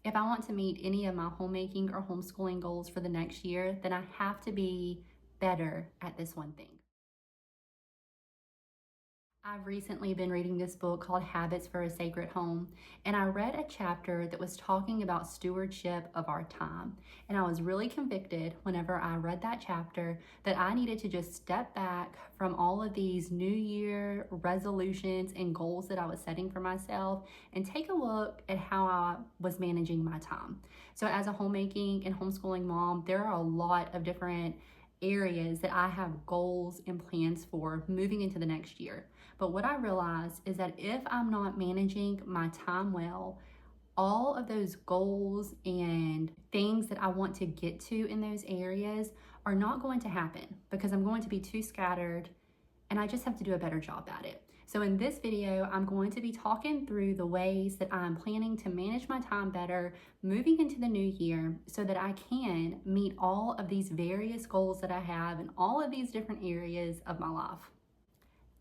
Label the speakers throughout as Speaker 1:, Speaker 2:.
Speaker 1: if I want to meet any of my homemaking or homeschooling goals for the next year, then I have to be better at this one thing. I've recently been reading this book called Habits for a Sacred Home, and I read a chapter that was talking about stewardship of our time. And I was really convicted whenever I read that chapter that I needed to just step back from all of these New Year resolutions and goals that I was setting for myself and take a look at how I was managing my time. So, as a homemaking and homeschooling mom, there are a lot of different areas that I have goals and plans for moving into the next year. But what I realized is that if I'm not managing my time well, all of those goals and things that I want to get to in those areas are not going to happen because I'm going to be too scattered and I just have to do a better job at it. So in this video, I'm going to be talking through the ways that I'm planning to manage my time better moving into the new year so that I can meet all of these various goals that I have in all of these different areas of my life.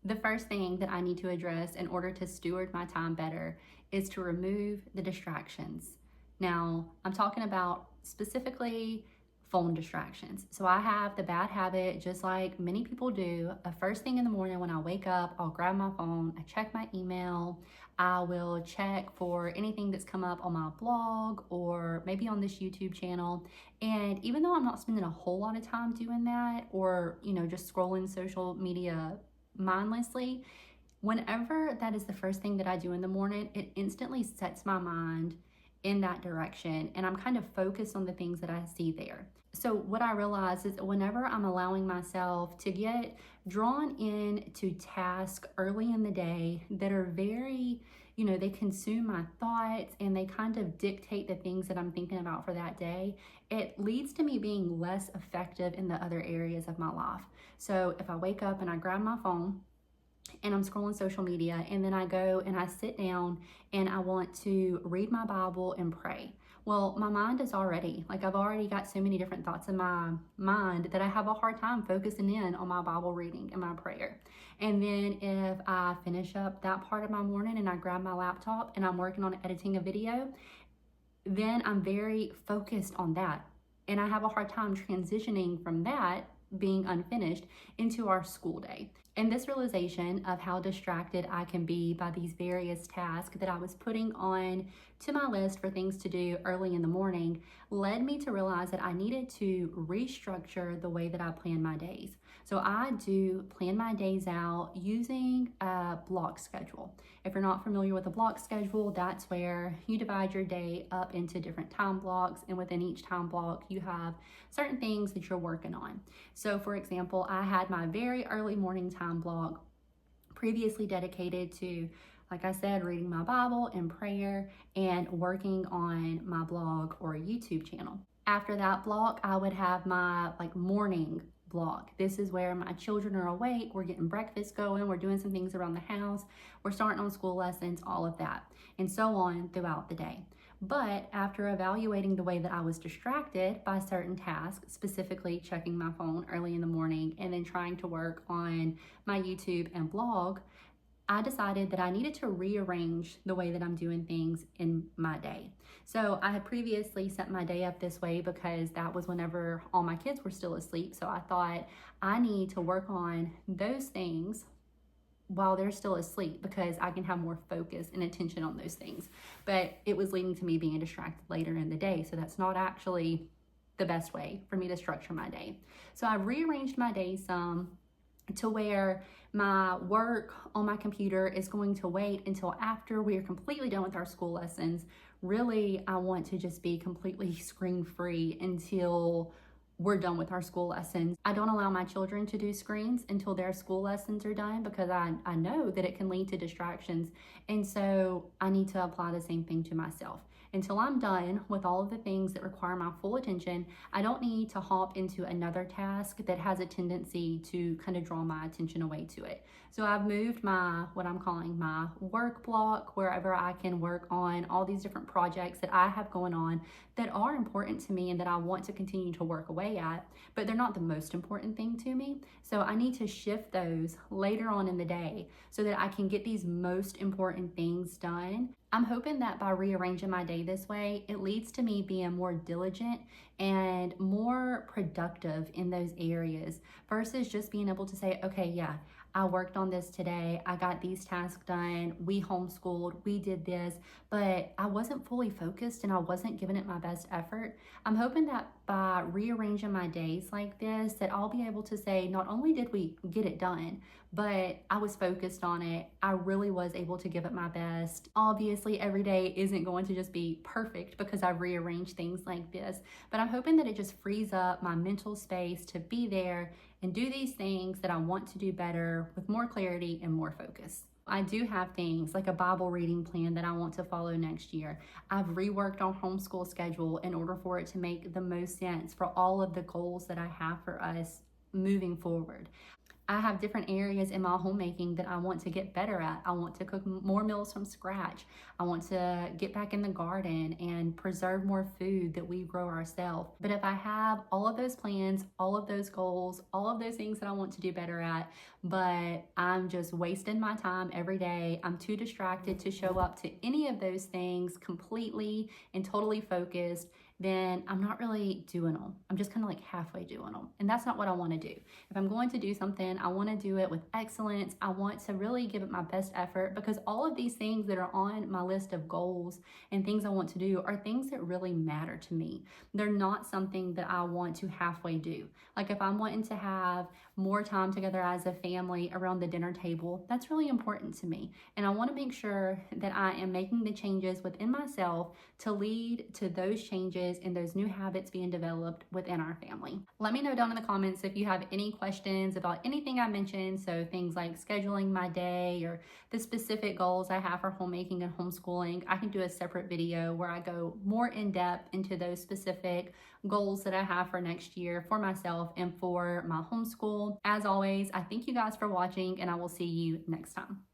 Speaker 1: The first thing that I need to address in order to steward my time better is to remove the distractions. Now, I'm talking about specifically phone distractions. So I have the bad habit, just like many people do, first thing in the morning when I wake up, I'll grab my phone, I check my email, I will check for anything that's come up on my blog or maybe on this YouTube channel. And even though I'm not spending a whole lot of time doing that or, just scrolling social media mindlessly, whenever that is the first thing that I do in the morning, it instantly sets my mind in that direction and I'm kind of focused on the things that I see there. So what I realize is whenever I'm allowing myself to get drawn into tasks early in the day that are very, they consume my thoughts and they kind of dictate the things that I'm thinking about for that day, it leads to me being less effective in the other areas of my life. So if I wake up and I grab my phone and I'm scrolling social media and then I go and I sit down and I want to read my Bible and pray. Well, my mind is already, I've already got so many different thoughts in my mind that I have a hard time focusing in on my Bible reading and my prayer. And then if I finish up that part of my morning and I grab my laptop and I'm working on editing a video, then I'm very focused on that. And I have a hard time transitioning from that being unfinished into our school day. And this realization of how distracted I can be by these various tasks that I was putting on to my list for things to do early in the morning led me to realize that I needed to restructure the way that I plan my days. So I do plan my days out using a block schedule. If you're not familiar with a block schedule, that's where you divide your day up into different time blocks, and within each time block you have certain things that you're working on. So for example, I had my very early morning time block previously dedicated to, like I said, reading my Bible and prayer and working on my blog or YouTube channel. After that block, I would have my morning block. This is where my children are awake, we're getting breakfast going, we're doing some things around the house, we're starting on school lessons, all of that, and so on throughout the day. But after evaluating the way that I was distracted by certain tasks, specifically checking my phone early in the morning and then trying to work on my YouTube and blog, I decided that I needed to rearrange the way that I'm doing things in my day. So I had previously set my day up this way because that was whenever all my kids were still asleep. So I thought I need to work on those things while they're still asleep because I can have more focus and attention on those things. But it was leading to me being distracted later in the day. So that's not actually the best way for me to structure my day. So I rearranged my day some to where my work on my computer is going to wait until after we are completely done with our school lessons. Really, I want to just be completely screen free until we're done with our school lessons. I don't allow my children to do screens until their school lessons are done because I know that it can lead to distractions. And so I need to apply the same thing to myself. Until I'm done with all of the things that require my full attention, I don't need to hop into another task that has a tendency to kind of draw my attention away to it. So I've moved what I'm calling my work block, wherever I can work on all these different projects that I have going on that are important to me and that I want to continue to work away at, but they're not the most important thing to me. So I need to shift those later on in the day so that I can get these most important things done. I'm hoping that by rearranging my day this way, it leads to me being more diligent and more productive in those areas versus just being able to say, okay, yeah, I worked on this today. I got these tasks done. We homeschooled. We did this, but I wasn't fully focused and I wasn't giving it my best effort. I'm hoping that by rearranging my days like this, that I'll be able to say, not only did we get it done, but I was focused on it. I really was able to give it my best. Obviously, every day isn't going to just be perfect because I've rearranged things like this, but I'm hoping that it just frees up my mental space to be there and do these things that I want to do better with more clarity and more focus. I do have things like a Bible reading plan that I want to follow next year. I've reworked our homeschool schedule in order for it to make the most sense for all of the goals that I have for us moving forward. I have different areas in my homemaking that I want to get better at. I want to cook more meals from scratch. I want to get back in the garden and preserve more food that we grow ourselves. But if I have all of those plans, all of those goals, all of those things that I want to do better at, but I'm just wasting my time every day, I'm too distracted to show up to any of those things completely and totally focused, then I'm not really doing them. I'm just kind of like halfway doing them. And that's not what I want to do. If I'm going to do something, I want to do it with excellence. I want to really give it my best effort because all of these things that are on my list of goals and things I want to do are things that really matter to me. They're not something that I want to halfway do. Like if I'm wanting to have more time together as a family around the dinner table, that's really important to me. And I want to make sure that I am making the changes within myself to lead to those changes and those new habits being developed within our family. Let me know down in the comments if you have any questions about anything I mentioned. So things like scheduling my day or the specific goals I have for homemaking and homeschooling. I can do a separate video where I go more in depth into those specific goals that I have for next year for myself and for my homeschool. As always, I thank you guys for watching and I will see you next time.